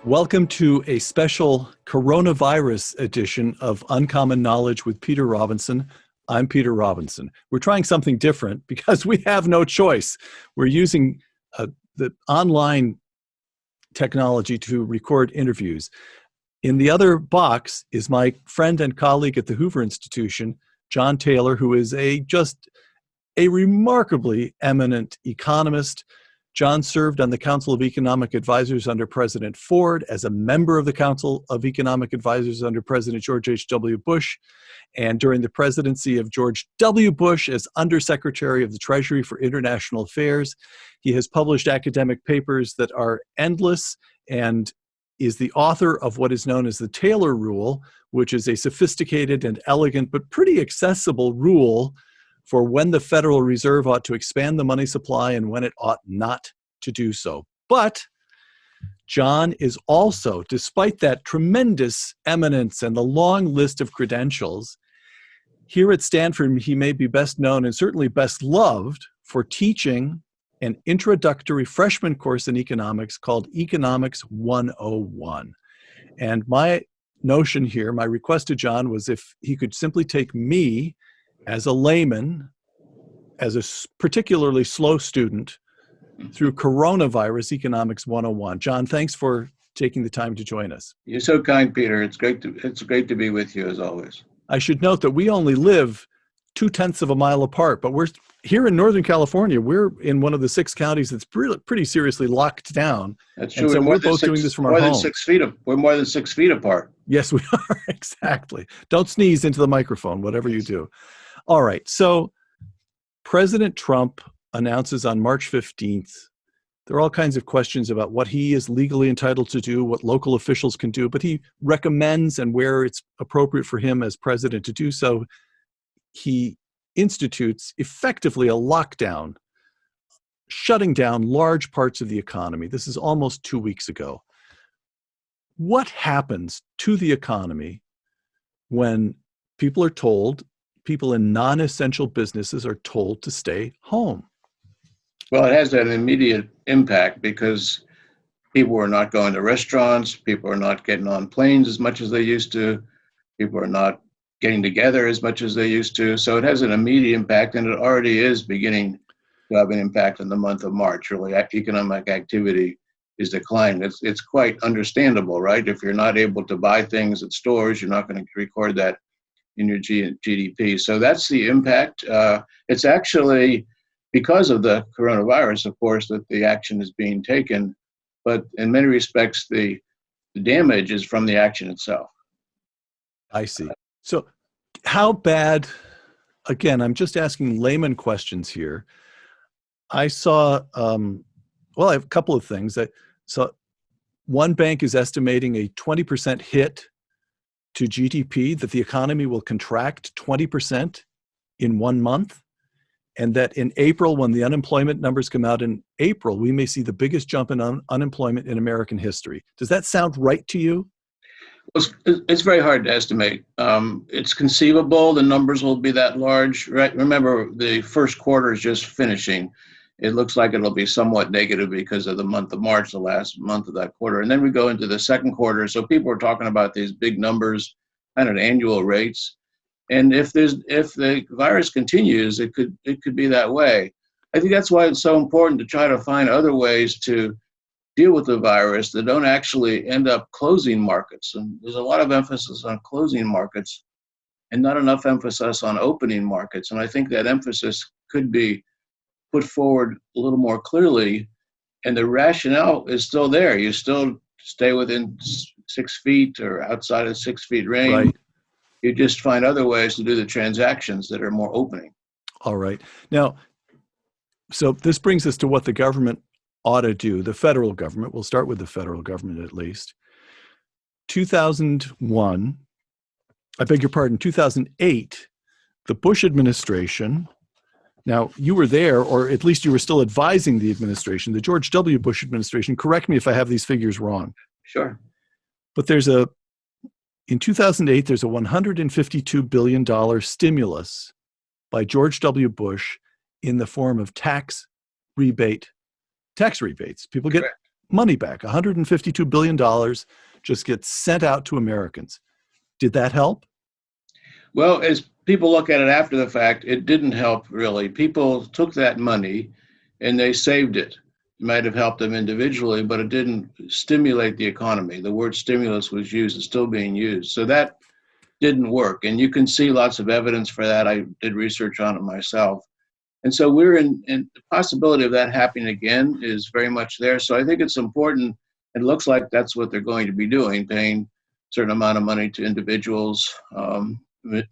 Welcome to a special coronavirus edition of Uncommon Knowledge with Peter Robinson. I'm Peter Robinson. We're trying something different because we have no choice. We're using the online technology to record interviews. In the other box is my friend and colleague at the Hoover Institution, John Taylor, who is just a remarkably eminent economist. John served on the Council of Economic Advisors under President Ford, as a member of the Council of Economic Advisors under President George H.W. Bush, and during the presidency of George W. Bush as Undersecretary of the Treasury for International Affairs. He has published academic papers that are endless and is the author of what is known as the Taylor Rule, which is a sophisticated and elegant but pretty accessible rule for when the Federal Reserve ought to expand the money supply and when it ought not to do so. But John is also, despite that tremendous eminence and the long list of credentials, here at Stanford, he may be best known and certainly best loved for teaching an introductory freshman course in economics called Economics 101. And my notion here, my request to John, was if he could simply take me as a layman, as a particularly slow student, through Coronavirus Economics 101. John, thanks for taking the time to join us. You're so kind, Peter. It's great to be with you, as always. I should note that we only live 0.2 of a mile apart, but we're here in Northern California. We're in one of the 6 counties that's pretty seriously locked down. That's true. And so we're both doing this from our home. We're more than 6 feet apart. Yes, we are. Exactly. Don't sneeze into the microphone, whatever you do. All right. So President Trump announces on March 15th, there are all kinds of questions about what he is legally entitled to do, what local officials can do, but he recommends, and where it's appropriate for him as president to do so, he institutes effectively a lockdown, shutting down large parts of the economy. This is almost 2 weeks ago. What happens to the economy when people in non-essential businesses are told to stay home? Well, it has an immediate impact because people are not going to restaurants, people are not getting on planes as much as they used to, people are not getting together as much as they used to. So it has an immediate impact, and it already is beginning to have an impact in the month of March. Really, economic activity is declining. It's quite understandable, right? If you're not able to buy things at stores, you're not going to record that in your GDP. So that's the impact. It's actually because of the coronavirus, of course, that the action is being taken. But in many respects, the damage is from the action itself. I see. So how bad, again, I'm just asking layman questions here. I saw, I have a couple of things. So one bank is estimating a 20% hit to GDP, that the economy will contract 20% in 1 month, and that in April, when the unemployment numbers come out in April, we may see the biggest jump in unemployment in American history. Does that sound right to you? Well, it's very hard to estimate. It's conceivable the numbers will be that large, right? Remember, the first quarter is just finishing. It looks like it'll be somewhat negative because of the month of March, the last month of that quarter. And then we go into the second quarter. So people are talking about these big numbers, kind of annual rates. And if the virus continues, it could be that way. I think that's why it's so important to try to find other ways to deal with the virus that don't actually end up closing markets. And there's a lot of emphasis on closing markets and not enough emphasis on opening markets. And I think that emphasis could be put forward a little more clearly, and the rationale is still there. You still stay within 6 feet or outside of 6 feet range. Right. You just find other ways to do the transactions that are more opening. All right. Now, so this brings us to what the government ought to do. The federal government, we'll start with the federal government at least. 2008, the Bush administration. Now, you were there, or at least you were still advising the administration, the George W. Bush administration. Correct me if I have these figures wrong. Sure. But in 2008, there's a $152 billion stimulus by George W. Bush in the form of tax rebates. People get money back. $152 billion just gets sent out to Americans. Did that help? Well, as people look at it after the fact, it didn't help really. People took that money and they saved it. It might have helped them individually, but it didn't stimulate the economy. The word stimulus was used, it's still being used. So that didn't work. And you can see lots of evidence for that. I did research on it myself. And so we're in the possibility of that happening again is very much there. So I think it's important. It looks like that's what they're going to be doing, paying a certain amount of money to individuals,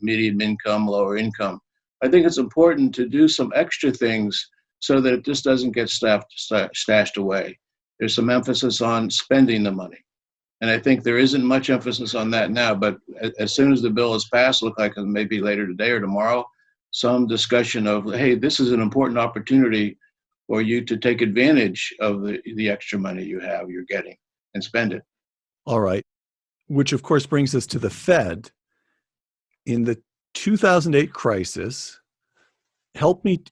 medium income, lower income. I think it's important to do some extra things so that it just doesn't get stashed away. There's some emphasis on spending the money. And I think there isn't much emphasis on that now, but as soon as the bill is passed, look like maybe later today or tomorrow, some discussion of, hey, this is an important opportunity for you to take advantage of the extra money you're getting and spend it. All right. Which of course brings us to the Fed. In the 2008 crisis, help me,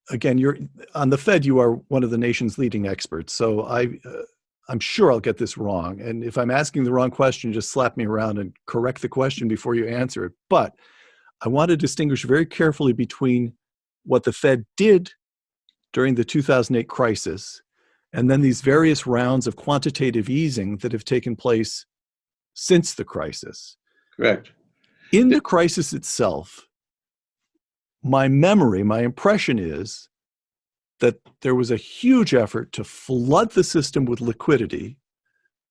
again, you're on the Fed, you are one of the nation's leading experts. So I'm sure I'll get this wrong. And if I'm asking the wrong question, just slap me around and correct the question before you answer it. But I want to distinguish very carefully between what the Fed did during the 2008 crisis and then these various rounds of quantitative easing that have taken place since the crisis. Correct. In the crisis itself, my impression is that there was a huge effort to flood the system with liquidity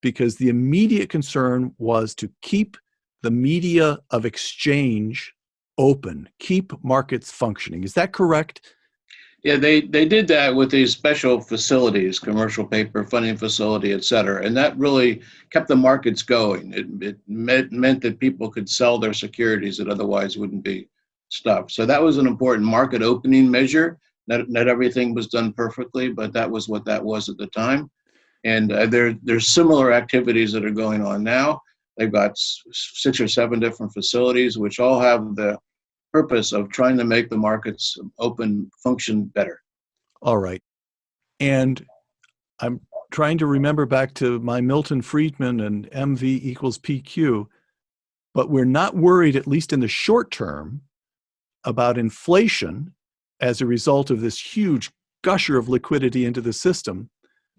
because the immediate concern was to keep the media of exchange open, keep markets functioning. Is that correct? Yeah, they did that with these special facilities, commercial paper funding facility, et cetera. And that really kept the markets going. It meant that people could sell their securities that otherwise wouldn't be stopped. So that was an important market opening measure. Not everything was done perfectly, but that was what that was at the time. And there's similar activities that are going on now. They've got 6 or 7 different facilities, which all have the purpose of trying to make the markets open function better. All right. And I'm trying to remember back to my Milton Friedman and MV equals PQ, but we're not worried, at least in the short term, about inflation as a result of this huge gusher of liquidity into the system.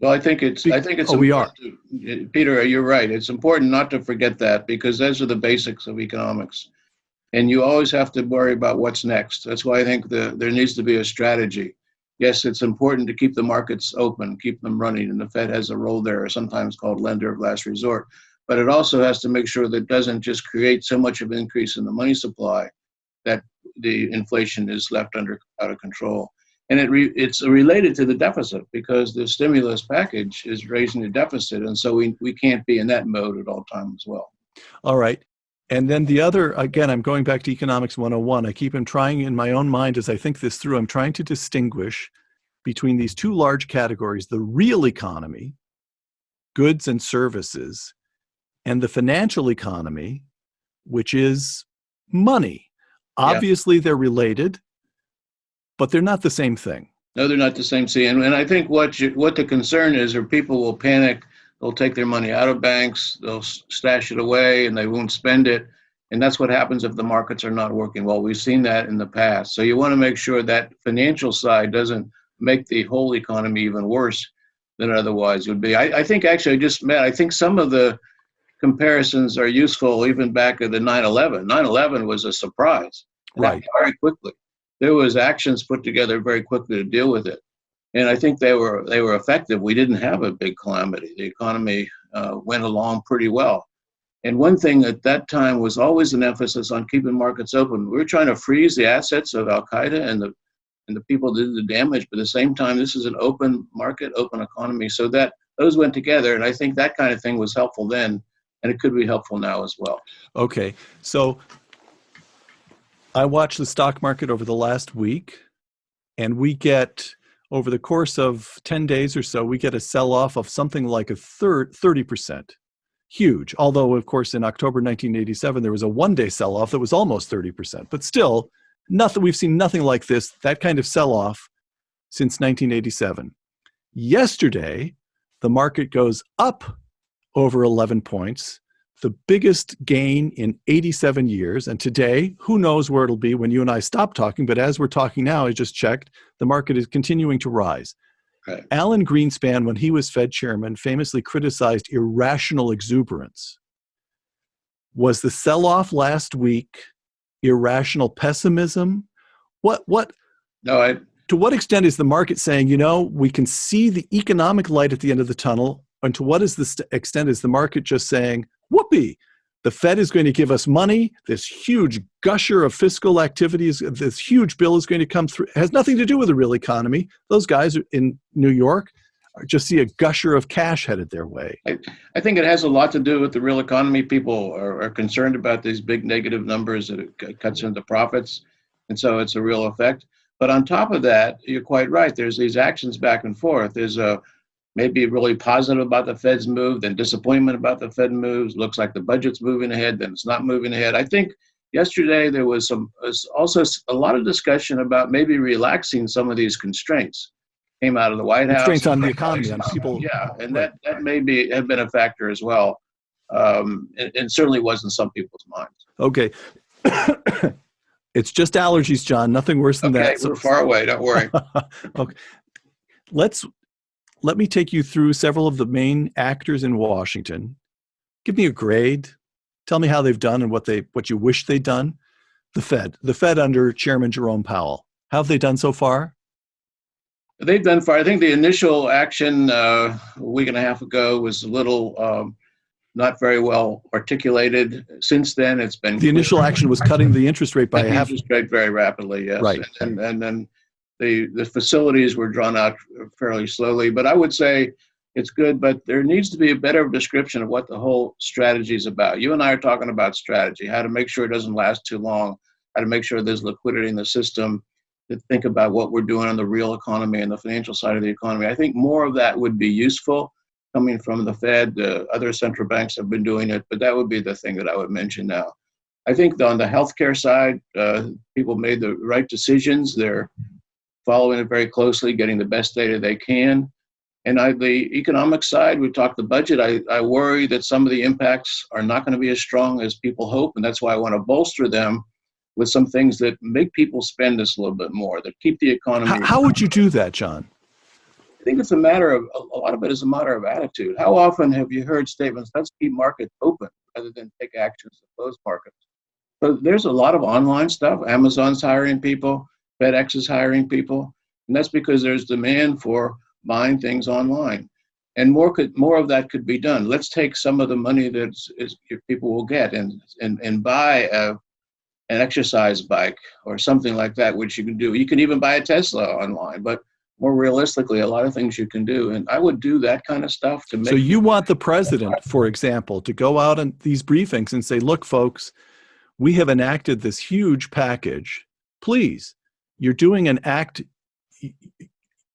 Well, I think it's we are. Peter, you're right. It's important not to forget that because those are the basics of economics. And you always have to worry about what's next. That's why I think there needs to be a strategy. Yes, it's important to keep the markets open, keep them running, and the Fed has a role there, sometimes called lender of last resort. But it also has to make sure that it doesn't just create so much of an increase in the money supply that the inflation is left out of control. And it's related to the deficit because the stimulus package is raising the deficit. And so we can't be in that mode at all times as well. All right. And then the other, again, I'm going back to Economics 101. I keep trying in my own mind as I think this through, I'm trying to distinguish between these two large categories, the real economy, goods and services, and the financial economy, which is money. Obviously, they're related, but they're not the same thing. No, they're not the same thing. And I think what the concern is, or people will panic. They'll take their money out of banks, they'll stash it away, and they won't spend it. And that's what happens if the markets are not working well. We've seen that in the past. So you want to make sure that financial side doesn't make the whole economy even worse than it otherwise would be. I think actually, I think some of the comparisons are useful even back at the 9/11. 9/11 was a surprise. Right. Very quickly. There was actions put together very quickly to deal with it. And I think they were effective. We didn't have a big calamity. The economy went along pretty well. And one thing at that time was always an emphasis on keeping markets open. We were trying to freeze the assets of Al-Qaeda and the people that did the damage, but at the same time, this is an open market, open economy. So that those went together. And I think that kind of thing was helpful then, and it could be helpful now as well. Okay. So I watched the stock market over the last week, and we get, over the course of 10 days or so, we get a sell-off of something like 30%. Huge. Although, of course, in October 1987, there was a one-day sell-off that was almost 30%. But still, we've seen nothing like this, that kind of sell-off, since 1987. Yesterday, the market goes up over 11 points, the biggest gain in 87 years. And today, who knows where it'll be when you and I stop talking, but as we're talking now, I just checked, the market is continuing to rise. Right. Alan Greenspan, when he was Fed chairman, famously criticized irrational exuberance. Was the sell-off last week irrational pessimism? No, to what extent is the market saying, we can see the economic light at the end of the tunnel? And to what extent is the market just saying, whoopee, the Fed is going to give us money, this huge gusher of fiscal activities, this huge bill is going to come through. It has nothing to do with the real economy. Those guys in New York just see a gusher of cash headed their way. I think it has a lot to do with the real economy. People are concerned about these big negative numbers that it cuts into profits. And so it's a real effect. But on top of that, you're quite right. There's these actions back and forth. There's maybe really positive about the Fed's move, then disappointment about the Fed moves. Looks like the budget's moving ahead, then it's not moving ahead. I think yesterday there was also a lot of discussion about maybe relaxing some of these constraints. Came out of the White House. Constraints on the economy, on people. Yeah, and that maybe have been a factor as well. And certainly was in some people's minds. Okay. It's just allergies, John. Nothing worse than that. Okay, we're far away. Don't worry. Okay. Let me take you through several of the main actors in Washington. Give me a grade. Tell me how they've done and what you wish they'd done. The Fed under Chairman Jerome Powell. How have they done so far? They've done far. I think the initial action a week and a half ago was a little not very well articulated. Since then, it's been... The initial action was cutting the interest rate by half. Interest rate very rapidly, yes. Right. And then the facilities were drawn out fairly slowly. But I would say it's good, but there needs to be a better description of what the whole strategy is about. You and I are talking about strategy, how to make sure it doesn't last too long, how to make sure there's liquidity in the system, to think about what we're doing on the real economy and the financial side of the economy. I think more of that would be useful coming from the Fed. Other central banks have been doing it, but that would be the thing that I would mention now. I think on the healthcare side, people made the right decisions. They're following it very closely, getting the best data they can. And the economic side, we talked the budget. I worry that some of the impacts are not going to be as strong as people hope, and that's why I want to bolster them with some things that make people spend this a little bit more, that keep the economy. How would you do that, John? I think it's a lot of it is a matter of attitude. How often have you heard statements, let's keep markets open rather than take actions to close markets? So there's a lot of online stuff. Amazon's hiring people, FedEx is hiring people, and that's because there's demand for buying things online. And more of that could be done. Let's take some of the money that people will get and buy an exercise bike or something like that, which you can do. You can even buy a Tesla online, but more realistically, a lot of things you can do. And I would do that kind of stuff to make... So you want the president, for example, to go out on these briefings and say, look, folks, we have enacted this huge package. Please, you're doing an act,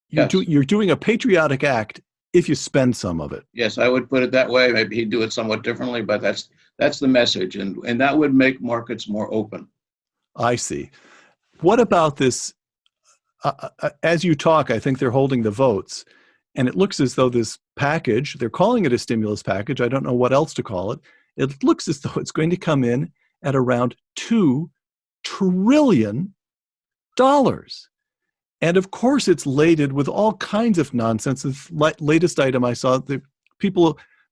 you're doing a patriotic act if you spend some of it. Yes, I would put it that way. Maybe he'd do it somewhat differently, but that's the message. And that would make markets more open. I see. What about this? As you talk, I think they're holding the votes. And it looks as though this package, they're calling it a stimulus package. I don't know what else to call it. It looks as though it's going to come in at around $2 trillion. And of course, it's laden with all kinds of nonsense. The latest item I saw, there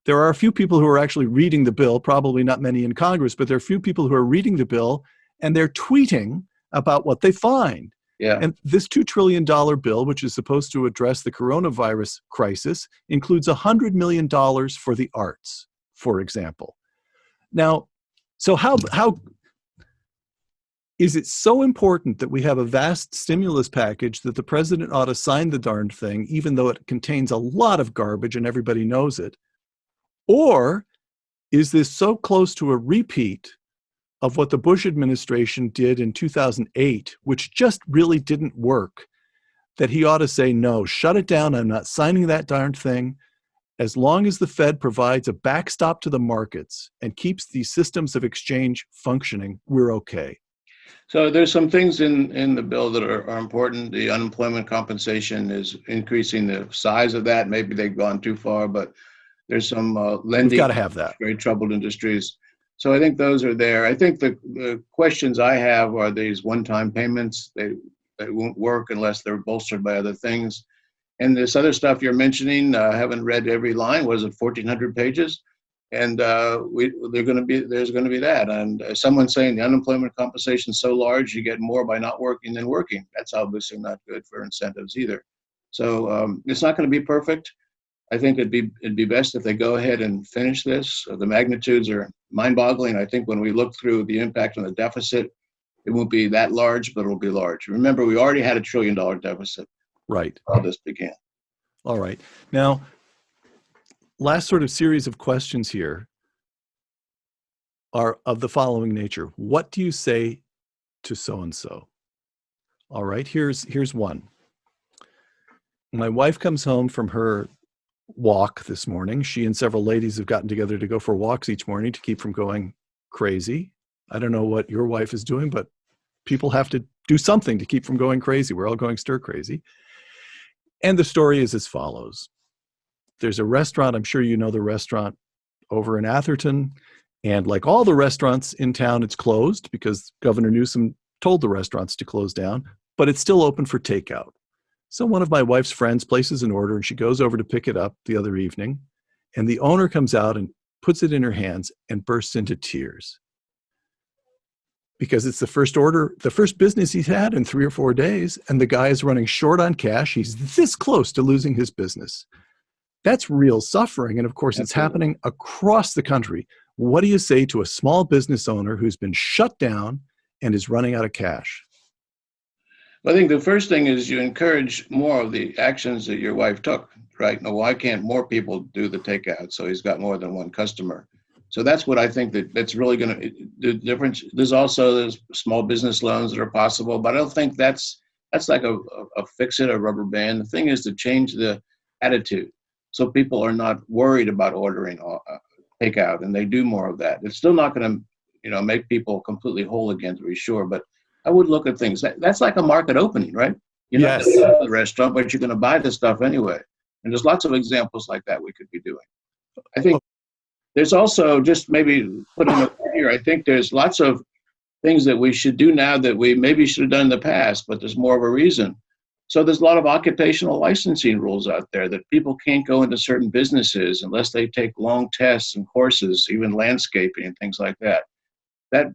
are a few people who are actually reading the bill, probably not many in Congress, but there are a few people who are reading the bill and they're tweeting about what they find. Yeah. And this $2 trillion bill, which is supposed to address the coronavirus crisis, includes $100 million for the arts, for example. Now, so how is it so important that we have a vast stimulus package that the president ought to sign the darned thing, even though it contains a lot of garbage and everybody knows it? Or is this so close to a repeat of what the Bush administration did in 2008, which just really didn't work, that he ought to say, no, shut it down, I'm not signing that darned thing. As long as the Fed provides a backstop to the markets and keeps the systems of exchange functioning, we're okay. So there's some things in the bill that are important. The unemployment compensation is increasing the size of that. Maybe they've gone too far, but there's some We've lending, got to have that. very troubled industries. So I think those are there. I think the questions I have are these one-time payments. They won't work unless they're bolstered by other things. And this other stuff you're mentioning, I haven't read every line. What is it, 1,400 pages? And there's going to be that. And someone saying the unemployment compensation is so large, you get more by not working than working. That's obviously not good for incentives either. So it's not going to be perfect. I think it'd be best if they go ahead and finish this. The magnitudes are mind-boggling. I think when we look through the impact on the deficit, it won't be that large, but it'll be large. Remember, we already had $1 trillion deficit. Right. All this began. All right. Now, last sort of series of questions here are of the following nature. What do you say to so-and-so? All right, here's one. My wife comes home from her walk this morning. She and several ladies have gotten together to go for walks each morning to keep from going crazy. I don't know what your wife is doing, but people have to do something to keep from going crazy. We're all going stir crazy. And the story is as follows. There's a restaurant, I'm sure you know the restaurant over in Atherton, and like all the restaurants in town, it's closed because Governor Newsom told the restaurants to close down, but it's still open for takeout. So one of my wife's friends places an order and she goes over to pick it up the other evening, and the owner comes out and puts it in her hands and bursts into tears. Because it's the first business he's had in 3 or 4 days, and the guy is running short on cash. He's this close to losing his business. That's real suffering. And of course, it's happening across the country. What do you say to a small business owner who's been shut down and is running out of cash? I think the first thing is you encourage more of the actions that your wife took, right? Now, why can't more people do the takeout so he's got more than one customer? So that's what I think that's really going to the difference. There's small business loans that are possible, but I don't think that's like a fix-it, a rubber band. The thing is to change the attitude so people are not worried about ordering takeout, and they do more of that. It's still not going to, make people completely whole again, to be sure, but I would look at things. That's like a market opening, right? You're not going to go to the restaurant, but you're going to buy the stuff anyway. And there's lots of examples like that we could be doing. I think there's also, just maybe putting it here, I think there's lots of things that we should do now that we maybe should have done in the past, but there's more of a reason. So there's a lot of occupational licensing rules out there that people can't go into certain businesses unless they take long tests and courses, even landscaping and things like that.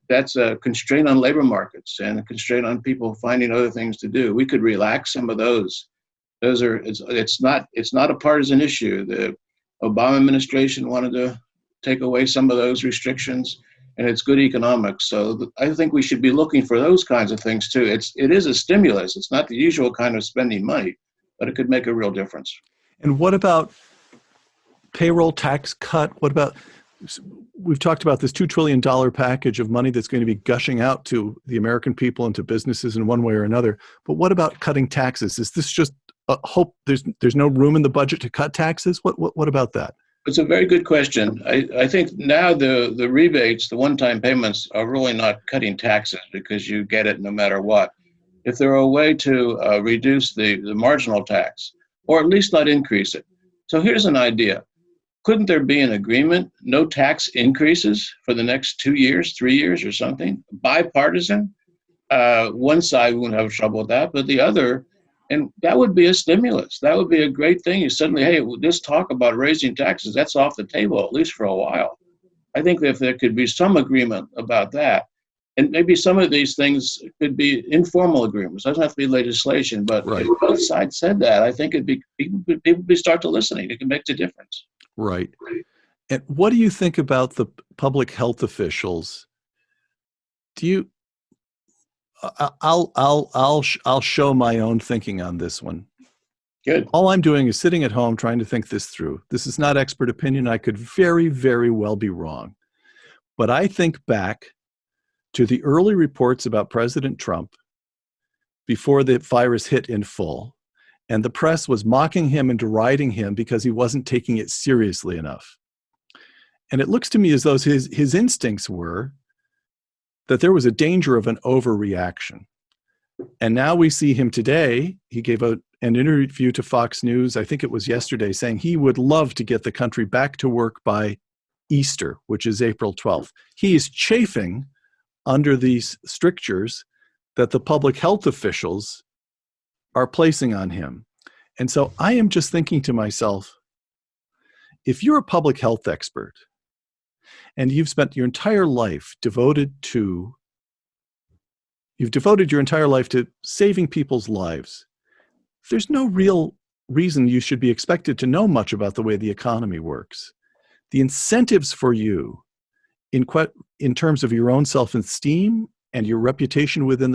That's a constraint on labor markets and a constraint on people finding other things to do. We could relax some of those. It's not a partisan issue. The Obama administration wanted to take away some of those restrictions, and it's good economics. So I think we should be looking for those kinds of things too. It is a stimulus. It's not the usual kind of spending money, but it could make a real difference. And what about payroll tax cut? What about, we've talked about this $2 trillion package of money that's going to be gushing out to the American people and to businesses in one way or another. But what about cutting taxes? Is this just a hope? There's no room in the budget to cut taxes? What about that? It's a very good question. I think now the rebates, the one-time payments, are really not cutting taxes because you get it no matter what. If there were a way to reduce the marginal tax, or at least not increase it. So here's an idea. Couldn't there be an agreement, no tax increases for the next 2 years, 3 years or something? Bipartisan? One side wouldn't have trouble with that, but the other, and that would be a stimulus. That would be a great thing. You suddenly, hey, this talk about raising taxes, that's off the table, at least for a while. I think that if there could be some agreement about that, and maybe some of these things could be informal agreements. It doesn't have to be legislation, but right. If both sides said that, I think people would start to listening. It can make the difference. Right. And what do you think about the public health officials? I'll show my own thinking on this one. Good. All I'm doing is sitting at home trying to think this through. This is not expert opinion. I could very, very well be wrong. But I think back to the early reports about President Trump before the virus hit in full, and the press was mocking him and deriding him because he wasn't taking it seriously enough. And it looks to me as though his instincts were, that there was a danger of an overreaction. And now we see him today. He gave an interview to Fox News, I think it was yesterday, saying he would love to get the country back to work by Easter, which is April 12th. He is chafing under these strictures that the public health officials are placing on him. And so I am just thinking to myself, if you're a public health expert and you've spent your entire life devoted your entire life to saving people's lives, there's no real reason you should be expected to know much about the way the economy works. The incentives for you in terms of your own self-esteem and your reputation within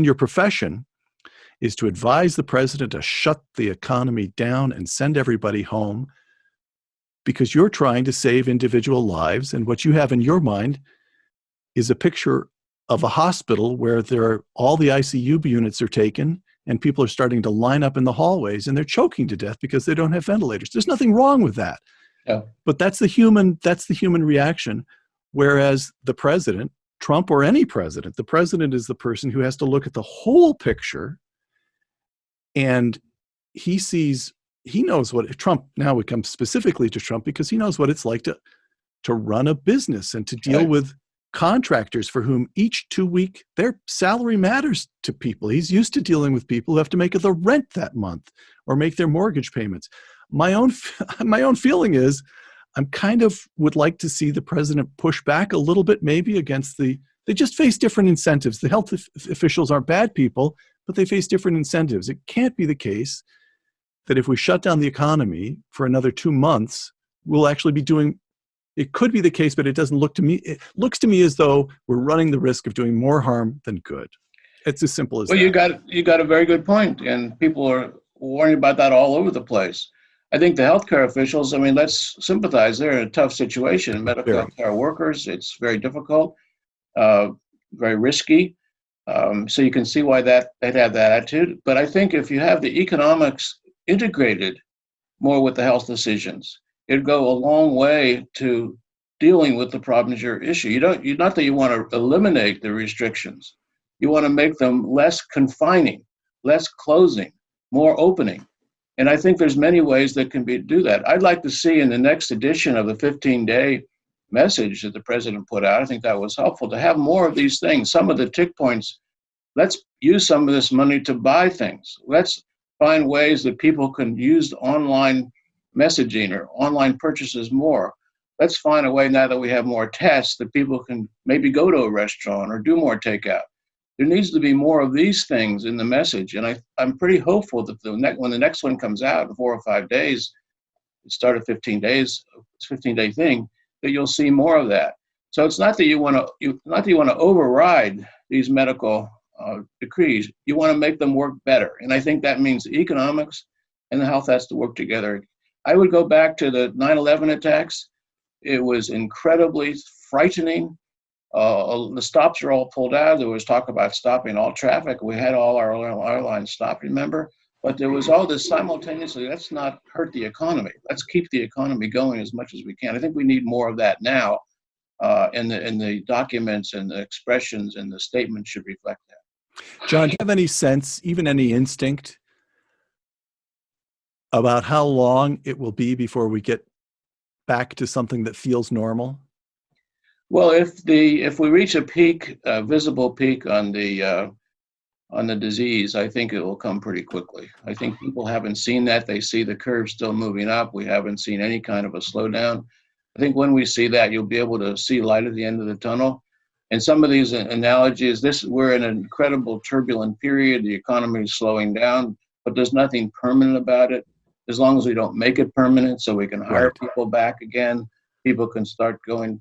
your profession is to advise the president to shut the economy down and send everybody home because you're trying to save individual lives. And what you have in your mind is a picture of a hospital where all the ICU units are taken and people are starting to line up in the hallways and they're choking to death because they don't have ventilators. There's nothing wrong with that. Yeah. But that's the human reaction. Whereas the president, Trump or any president, the president is the person who has to look at the whole picture, and he knows what Trump, now we come specifically to Trump because he knows what it's like to run a business and to deal with contractors for whom each 2 week their salary matters to people. He's used to dealing with people who have to make the rent that month or make their mortgage payments. My own feeling is I'm kind of would like to see the president push back a little bit maybe against they just face different incentives. The health officials aren't bad people, but they face different incentives. It can't be the case that if we shut down the economy for another 2 months, we'll actually be doing, it could be the case, but it doesn't look to me, it looks to me as though we're running the risk of doing more harm than good. It's as simple as that. Well, you got a very good point, and people are warning about that all over the place. I think the healthcare officials, let's sympathize. They're in a tough situation. Medical healthcare workers, it's very difficult, very risky. So you can see why they'd have that attitude. But I think if you have the economics integrated more with the health decisions, it'd go a long way to dealing with the problems you're issue. Not that you want to eliminate the restrictions. You want to make them less confining, less closing, more opening. And I think there's many ways that can do that. I'd like to see in the next edition of the 15-day message that the president put out, I think that was helpful, to have more of these things. Some of the tick points, let's use some of this money to buy things. Let's find ways that people can use online messaging or online purchases more. Let's find a way now that we have more tests that people can maybe go to a restaurant or do more takeout. There needs to be more of these things in the message. And I'm pretty hopeful that when the next one comes out in 4 or 5 days, start a 15-day thing, that you'll see more of that. So it's not that you want to override these medical decrees. You want to make them work better. And I think that means the economics and the health has to work together. I would go back to the 9/11 attacks. It was incredibly frightening. The stops are all pulled out. There was talk about stopping all traffic. We had all our airlines stopped, remember? But there was all this simultaneously, let's not hurt the economy. Let's keep the economy going as much as we can. I think we need more of that now, and the documents and the expressions and the statements should reflect that. John, do you have any sense, even any instinct, about how long it will be before we get back to something that feels normal? Well, if we reach a peak, visible peak on the disease, I think it will come pretty quickly. I think people haven't seen that. They see the curve still moving up. We haven't seen any kind of a slowdown. I think when we see that, you'll be able to see light at the end of the tunnel. And some of these analogies, we're in an incredible turbulent period. The economy is slowing down, but there's nothing permanent about it. As long as we don't make it permanent, so we can hire people back again. People can start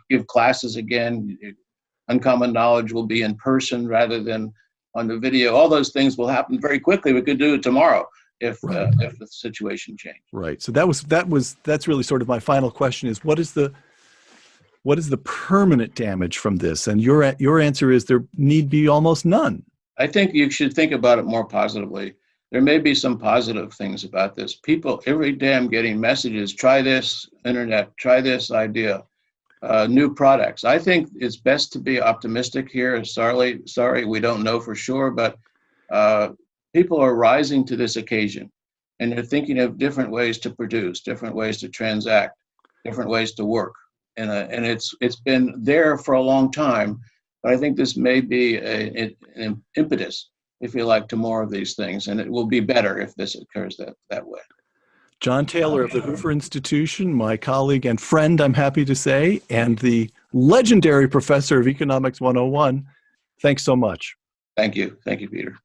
give classes again. Uncommon knowledge will be in person rather than on the video. All those things will happen very quickly. We could do it tomorrow if the situation changed. Right. So that's really sort of my final question: is what is the permanent damage from this? And your answer is there need be almost none. I think you should think about it more positively. There may be some positive things about this. People every day I'm getting messages, try this internet, try this idea. new products. I think it's best to be optimistic here. Sorry, we don't know for sure, but people are rising to this occasion, and they're thinking of different ways to produce, different ways to transact, different ways to work, and it's been there for a long time. But I think this may be an impetus, if you like, to more of these things, and it will be better if this occurs that way. John Taylor of the Hoover Institution, my colleague and friend, I'm happy to say, and the legendary professor of Economics 101. Thanks so much. Thank you. Thank you, Peter.